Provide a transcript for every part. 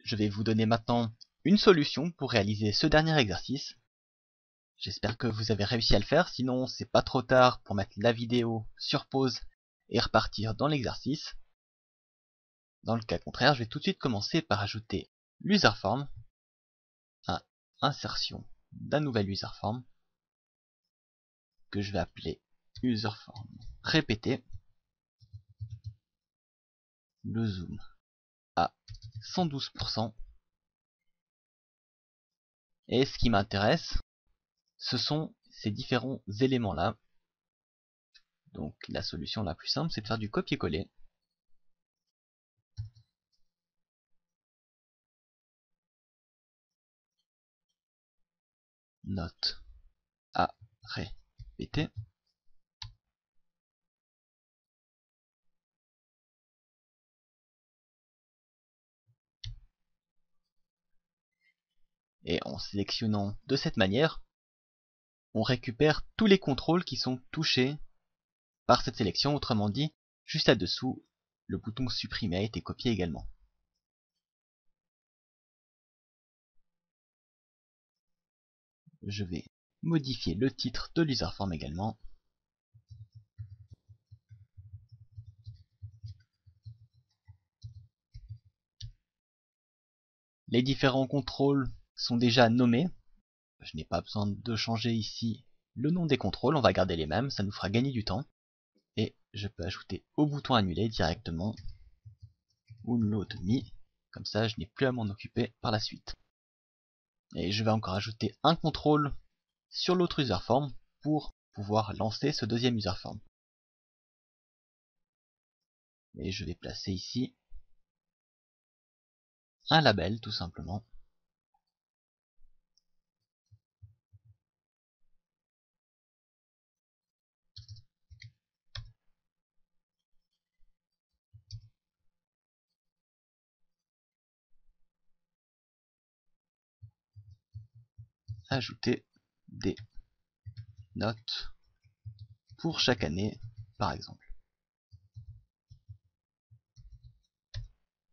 je vais vous donner maintenant une solution pour réaliser ce dernier exercice. J'espère que vous avez réussi à le faire, sinon c'est pas trop tard pour mettre la vidéo sur pause et repartir dans l'exercice. Dans le cas contraire, je vais tout de suite commencer par ajouter l'userform à insertion d'un nouvel userform que je vais appeler userform répété, le zoom à 112%. Et ce qui m'intéresse, ce sont ces différents éléments-là. Donc la solution la plus simple, c'est de faire du copier-coller. Note à répéter. Et en sélectionnant de cette manière, on récupère tous les contrôles qui sont touchés par cette sélection. Autrement dit, juste là-dessous, le bouton supprimer a été copié également. Je vais modifier le titre de l'userform également. Les différents contrôles sont déjà nommés. Je n'ai pas besoin de changer ici le nom des contrôles, on va garder les mêmes, ça nous fera gagner du temps. Et je peux ajouter au bouton annuler directement Unload Me, comme ça je n'ai plus à m'en occuper par la suite. Et je vais encore ajouter un contrôle sur l'autre userform pour pouvoir lancer ce deuxième userform. Et je vais placer ici un label tout simplement. Ajouter des notes pour chaque année par exemple.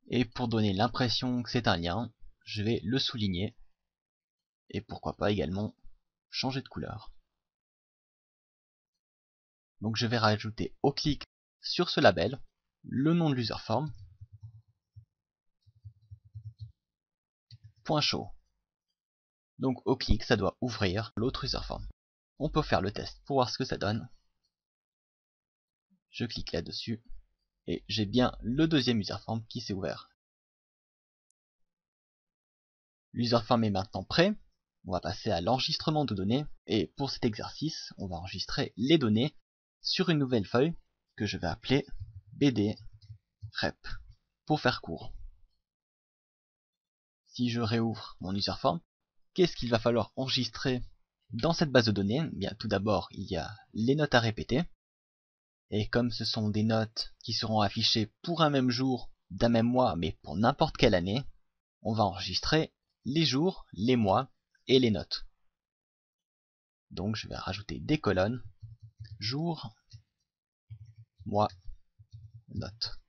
Et pour donner l'impression que c'est un lien, je vais le souligner et pourquoi pas également changer de couleur. Donc je vais rajouter au clic sur ce label le nom de l'userform, .show. Donc au clic ça doit ouvrir l'autre userform. On peut faire le test pour voir ce que ça donne. Je clique là-dessus et j'ai bien le deuxième userform qui s'est ouvert. L'userform est maintenant prêt. On va passer à l'enregistrement de données et pour cet exercice, on va enregistrer les données sur une nouvelle feuille que je vais appeler BD Rep pour faire court. Si je réouvre mon userform, qu'est-ce qu'il va falloir enregistrer dans cette base de données? Bien, tout d'abord, il y a les notes à répéter. Et comme ce sont des notes qui seront affichées pour un même jour d'un même mois, mais pour n'importe quelle année, on va enregistrer les jours, les mois et les notes. Donc je vais rajouter des colonnes, jour, mois, notes.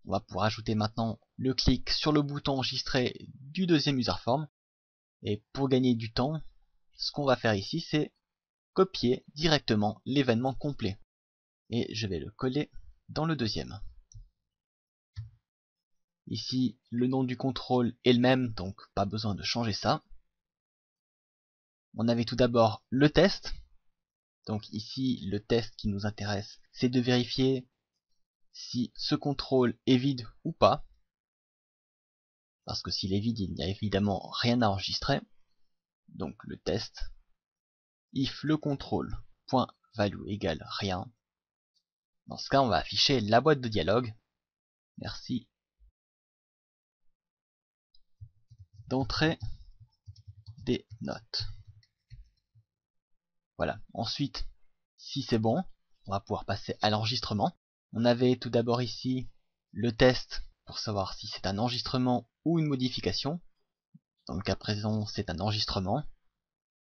On va pouvoir ajouter maintenant le clic sur le bouton enregistrer du deuxième userform. Et pour gagner du temps, ce qu'on va faire ici, c'est copier directement l'événement complet. Et je vais le coller dans le deuxième. Ici, le nom du contrôle est le même, donc pas besoin de changer ça. On avait tout d'abord le test. Donc ici, le test qui nous intéresse, c'est de vérifier si ce contrôle est vide ou pas. Parce que s'il est vide, il n'y a évidemment rien à enregistrer. Donc le test, if le contrôle .value égale rien. Dans ce cas, on va afficher la boîte de dialogue. Merci d'entrer des notes. Voilà. Ensuite, si c'est bon, on va pouvoir passer à l'enregistrement. On avait tout d'abord ici le test pour savoir si c'est un enregistrement ou une modification. Dans le cas présent, c'est un enregistrement.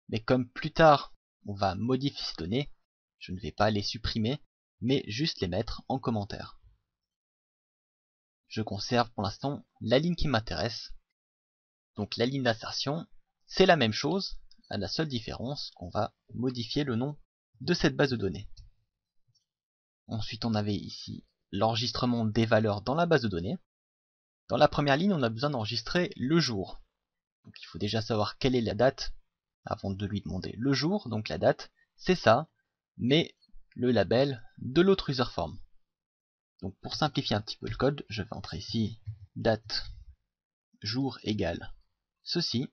Mais comme plus tard, on va modifier ces données, je ne vais pas les supprimer, mais juste les mettre en commentaire. je conserve pour l'instant la ligne qui m'intéresse. Donc la ligne d'insertion, c'est la même chose, à la seule différence qu'on va modifier le nom de cette base de données. Ensuite, on avait ici l'enregistrement des valeurs dans la base de données. Dans la première ligne, on a besoin d'enregistrer le jour. Donc il faut déjà savoir quelle est la date avant de lui demander le jour. Donc la date, c'est ça, mais le label de l'autre user form. Donc pour simplifier un petit peu le code, je vais entrer ici date jour égale ceci.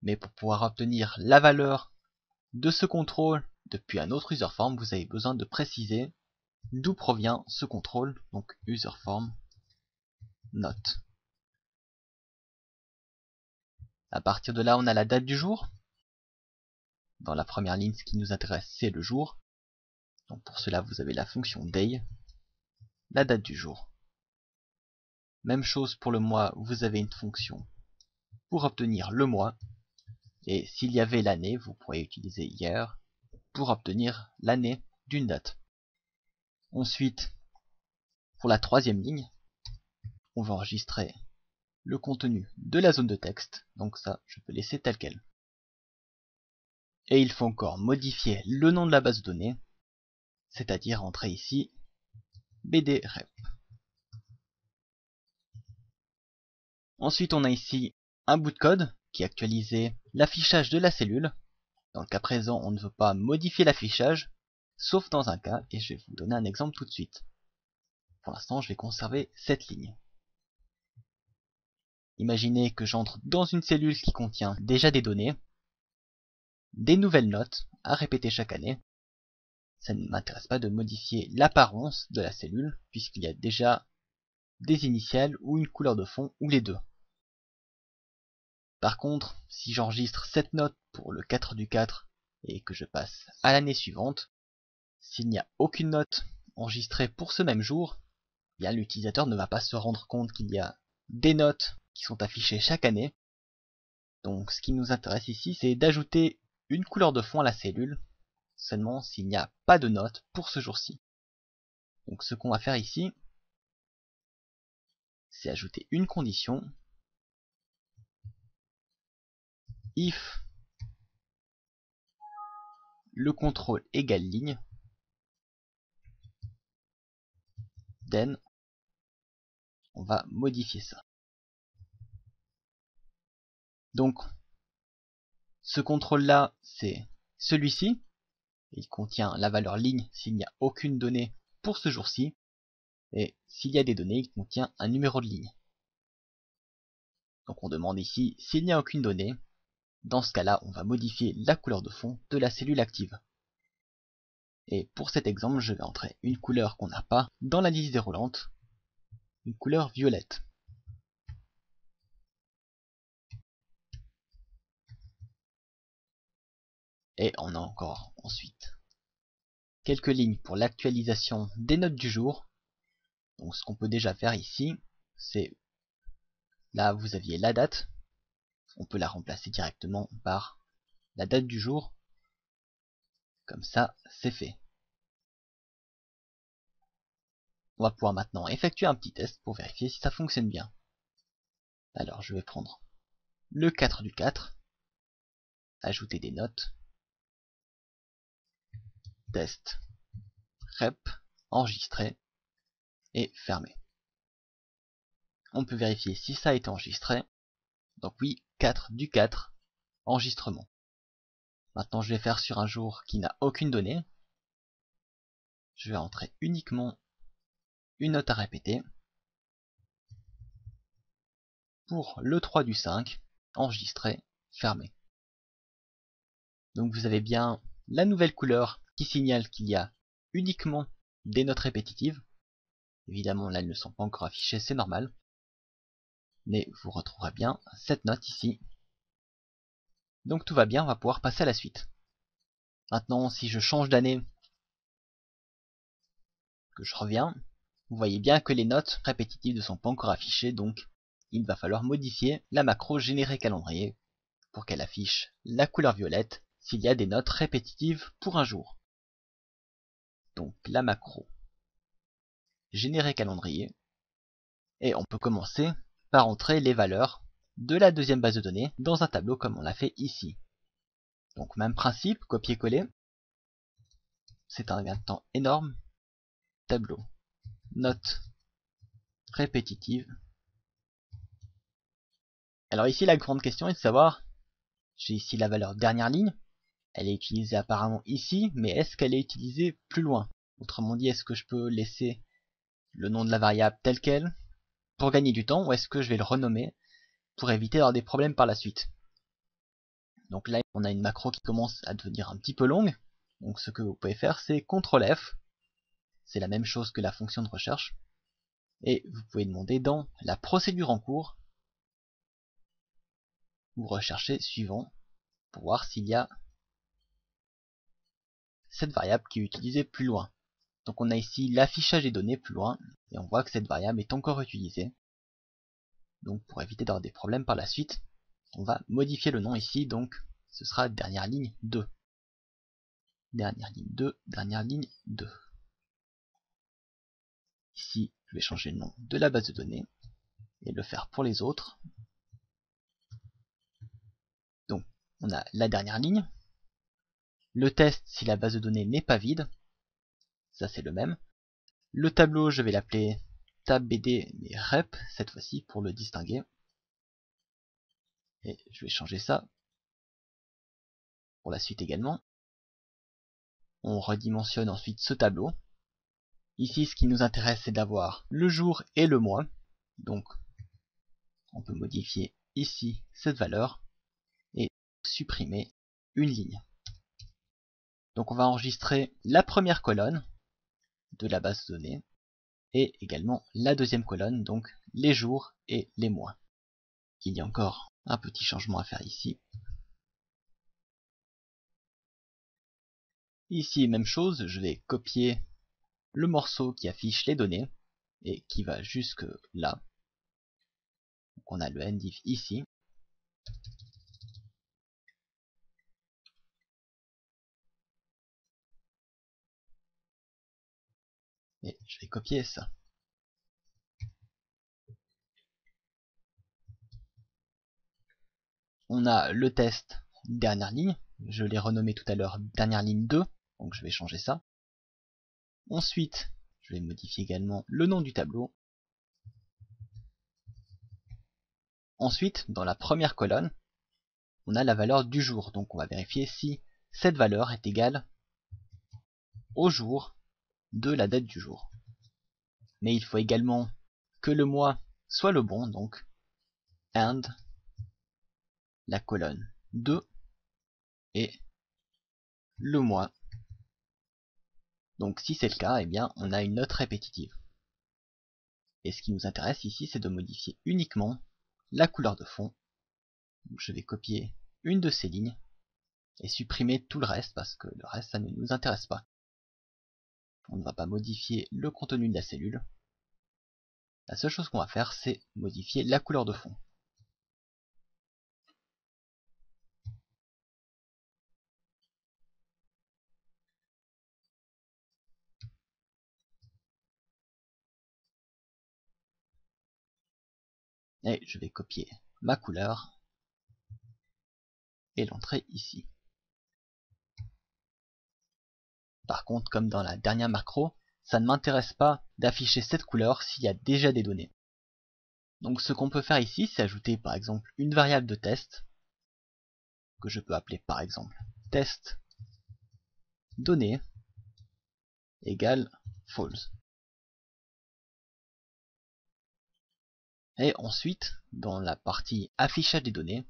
Mais pour pouvoir obtenir la valeur de ce contrôle depuis un autre user form, vous avez besoin de préciser d'où provient ce contrôle, donc user form note. À partir de là, on a la date du jour. Dans la première ligne, ce qui nous intéresse, c'est le jour. Donc pour cela, vous avez la fonction day, la date du jour. Même chose pour le mois, vous avez une fonction pour obtenir le mois. Et s'il y avait l'année, vous pourriez utiliser year pour obtenir l'année d'une date. Ensuite, pour la troisième ligne, on va enregistrer le contenu de la zone de texte. Donc ça, je peux laisser tel quel. Et il faut encore modifier le nom de la base de données, c'est-à-dire entrer ici bdrep. Ensuite, on a ici un bout de code qui actualisait l'affichage de la cellule. Dans le cas présent, on ne veut pas modifier l'affichage, sauf dans un cas, et je vais vous donner un exemple tout de suite. Pour l'instant, je vais conserver cette ligne. Imaginez que j'entre dans une cellule qui contient déjà des données, des nouvelles notes à répéter chaque année. Ça ne m'intéresse pas de modifier l'apparence de la cellule, puisqu'il y a déjà des initiales ou une couleur de fond, ou les deux. Par contre, si j'enregistre cette note pour le 4 du 4 et que je passe à l'année suivante, s'il n'y a aucune note enregistrée pour ce même jour, bien l'utilisateur ne va pas se rendre compte qu'il y a des notes qui sont affichées chaque année. Donc ce qui nous intéresse ici, c'est d'ajouter une couleur de fond à la cellule, seulement s'il n'y a pas de note pour ce jour-ci. Donc ce qu'on va faire ici, c'est ajouter une condition. If le contrôle égale ligne, then on va modifier ça. Donc ce contrôle-là, c'est celui-ci. Il contient la valeur ligne s'il n'y a aucune donnée pour ce jour-ci. Et s'il y a des données, il contient un numéro de ligne. Donc on demande ici s'il n'y a aucune donnée. Dans ce cas-là, on va modifier la couleur de fond de la cellule active. Et pour cet exemple, je vais entrer une couleur qu'on n'a pas dans la liste déroulante, une couleur violette. Et on a encore ensuite quelques lignes pour l'actualisation des notes du jour. Donc ce qu'on peut déjà faire ici, c'est là vous aviez la date, on peut la remplacer directement par la date du jour. Comme ça, c'est fait. On va pouvoir maintenant effectuer un petit test pour vérifier si ça fonctionne bien. Alors je vais prendre le 4 du 4, ajouter des notes, test, rep, enregistrer et fermer. On peut vérifier si ça a été enregistré. Donc oui, 4 du 4, enregistrement. Maintenant je vais faire sur un jour qui n'a aucune donnée. Je vais entrer uniquement une note à répéter. Pour le 3 du 5, enregistrer, fermer. Donc vous avez bien la nouvelle couleur qui signale qu'il y a uniquement des notes répétitives. Évidemment là elles ne sont pas encore affichées, c'est normal. Mais vous retrouverez bien cette note ici. Donc tout va bien, on va pouvoir passer à la suite. Maintenant si je change d'année, que je reviens, vous voyez bien que les notes répétitives ne sont pas encore affichées, donc il va falloir modifier la macro générer calendrier pour qu'elle affiche la couleur violette s'il y a des notes répétitives pour un jour. Donc la macro générer calendrier. Et on peut commencer par entrer les valeurs de la deuxième base de données dans un tableau comme on l'a fait ici. Donc même principe, copier-coller. C'est un gain de temps énorme. Tableau, note répétitive. Alors ici la grande question est de savoir, j'ai ici la valeur dernière ligne, elle est utilisée apparemment ici, mais est-ce qu'elle est utilisée plus loin? Autrement dit, est-ce que je peux laisser le nom de la variable tel quel pour gagner du temps, ou est-ce que je vais le renommer pour éviter d'avoir des problèmes par la suite? Donc là, on a une macro qui commence à devenir un petit peu longue. Donc ce que vous pouvez faire, c'est CTRL F. C'est la même chose que la fonction de recherche. Et vous pouvez demander dans la procédure en cours, vous recherchez suivant pour voir s'il y a cette variable qui est utilisée plus loin. Donc on a ici l'affichage des données plus loin, et on voit que cette variable est encore utilisée. Donc pour éviter d'avoir des problèmes par la suite, on va modifier le nom ici, donc ce sera dernière ligne 2. Dernière ligne 2, dernière ligne 2. Ici, je vais changer le nom de la base de données et le faire pour les autres. Donc, on a la dernière ligne. Le test si la base de données n'est pas vide. Ça, c'est le même. Le tableau, je vais l'appeler tab.bd, mais rep, cette fois-ci, pour le distinguer. Et je vais changer ça pour la suite également. On redimensionne ensuite ce tableau. Ici, ce qui nous intéresse, c'est d'avoir le jour et le mois. Donc, on peut modifier ici cette valeur et supprimer une ligne. Donc on va enregistrer la première colonne de la base de données et également la deuxième colonne, donc les jours et les mois. Il y a encore un petit changement à faire ici. Ici, même chose, je vais copier le morceau qui affiche les données et qui va jusque là. Donc on a le ndif ici. Et je vais copier ça. On a le test dernière ligne. Je l'ai renommé tout à l'heure dernière ligne 2. Donc je vais changer ça. Ensuite, je vais modifier également le nom du tableau. Ensuite, dans la première colonne, on a la valeur du jour. Donc on va vérifier si cette valeur est égale au jour de la date du jour. Mais il faut également que le mois soit le bon, donc and la colonne 2 et le mois. Donc si c'est le cas, eh bien on a une note répétitive. Et ce qui nous intéresse ici, c'est de modifier uniquement la couleur de fond. Donc je vais copier une de ces lignes et supprimer tout le reste parce que le reste ça ne nous intéresse pas. On ne va pas modifier le contenu de la cellule. La seule chose qu'on va faire, c'est modifier la couleur de fond. Et je vais copier ma couleur et l'entrer ici. Par contre, comme dans la dernière macro, ça ne m'intéresse pas d'afficher cette couleur s'il y a déjà des données. Donc ce qu'on peut faire ici, c'est ajouter par exemple une variable de test, que je peux appeler par exemple test données égale false. Et ensuite, dans la partie affichage des données,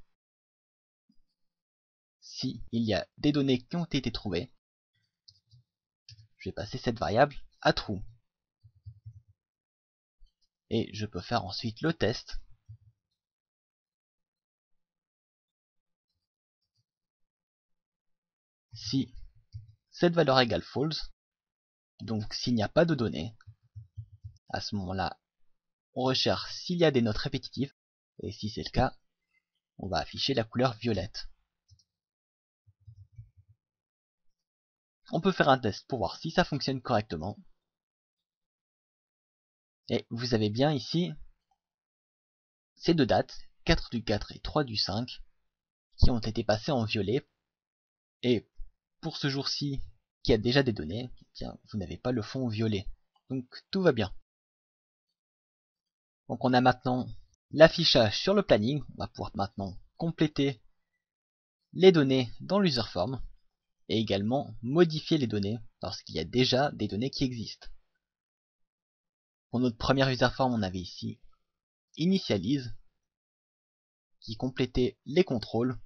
si il y a des données qui ont été trouvées, je vais passer cette variable à true. Et je peux faire ensuite le test. Si cette valeur égale false, donc s'il n'y a pas de données, à ce moment-là, on recherche s'il y a des notes répétitives, et si c'est le cas, on va afficher la couleur violette. On peut faire un test pour voir si ça fonctionne correctement. Et vous avez bien ici ces deux dates, 4 du 4 et 3 du 5, qui ont été passées en violet. Et pour ce jour-ci, qui a déjà des données, eh bien, vous n'avez pas le fond violet. Donc tout va bien. Donc on a maintenant l'affichage sur le planning. On va pouvoir maintenant compléter les données dans l'userform et également modifier les données lorsqu'il y a déjà des données qui existent. Pour notre première userform, on avait ici initialize qui complétait les contrôles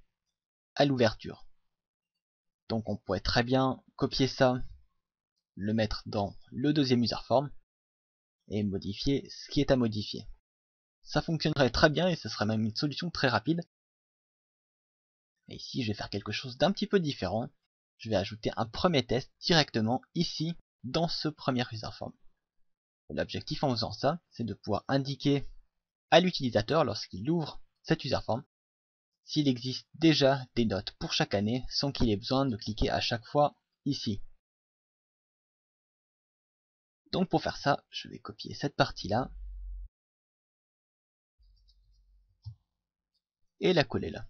à l'ouverture. Donc on pourrait très bien copier ça, le mettre dans le deuxième userform et modifier ce qui est à modifier. Ça fonctionnerait très bien et ce serait même une solution très rapide. Et ici, je vais faire quelque chose d'un petit peu différent. Je vais ajouter un premier test directement ici, dans ce premier userform. L'objectif en faisant ça, c'est de pouvoir indiquer à l'utilisateur, lorsqu'il ouvre cet userform, s'il existe déjà des notes pour chaque année, sans qu'il ait besoin de cliquer à chaque fois ici. Donc pour faire ça, je vais copier cette partie-là et la coller là.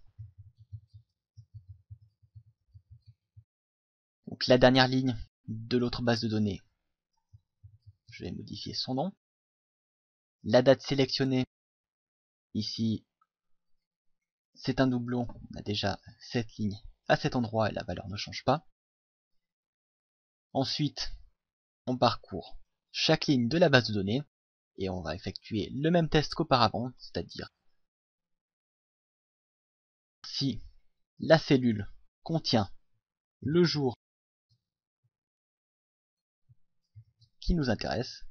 Donc la dernière ligne de l'autre base de données, je vais modifier son nom. La date sélectionnée, ici, c'est un doublon. On a déjà cette ligne à cet endroit et la valeur ne change pas. Ensuite, on parcourt chaque ligne de la base de données et on va effectuer le même test qu'auparavant, c'est-à-dire si la cellule contient le jour qui nous intéresse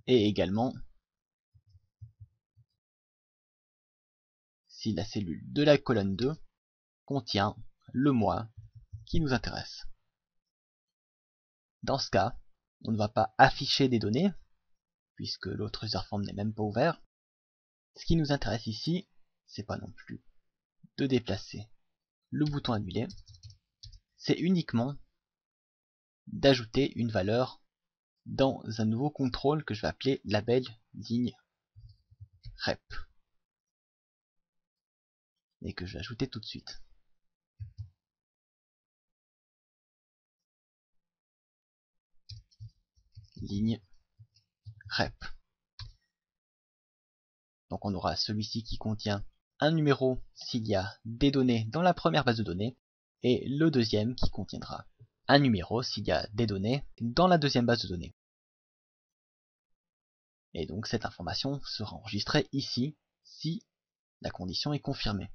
et également si la cellule de la colonne 2 contient le mois qui nous intéresse. Dans ce cas, on ne va pas afficher des données puisque l'autre userform n'est même pas ouvert. Ce qui nous intéresse ici, c'est pas non plus de déplacer le bouton annuler, c'est uniquement d'ajouter une valeur dans un nouveau contrôle que je vais appeler label ligne rep et que je vais ajouter tout de suite. Ligne rep. Donc on aura celui-ci qui contient un numéro s'il y a des données dans la première base de données et le deuxième qui contiendra un numéro s'il y a des données dans la deuxième base de données. Et donc cette information sera enregistrée ici si la condition est confirmée.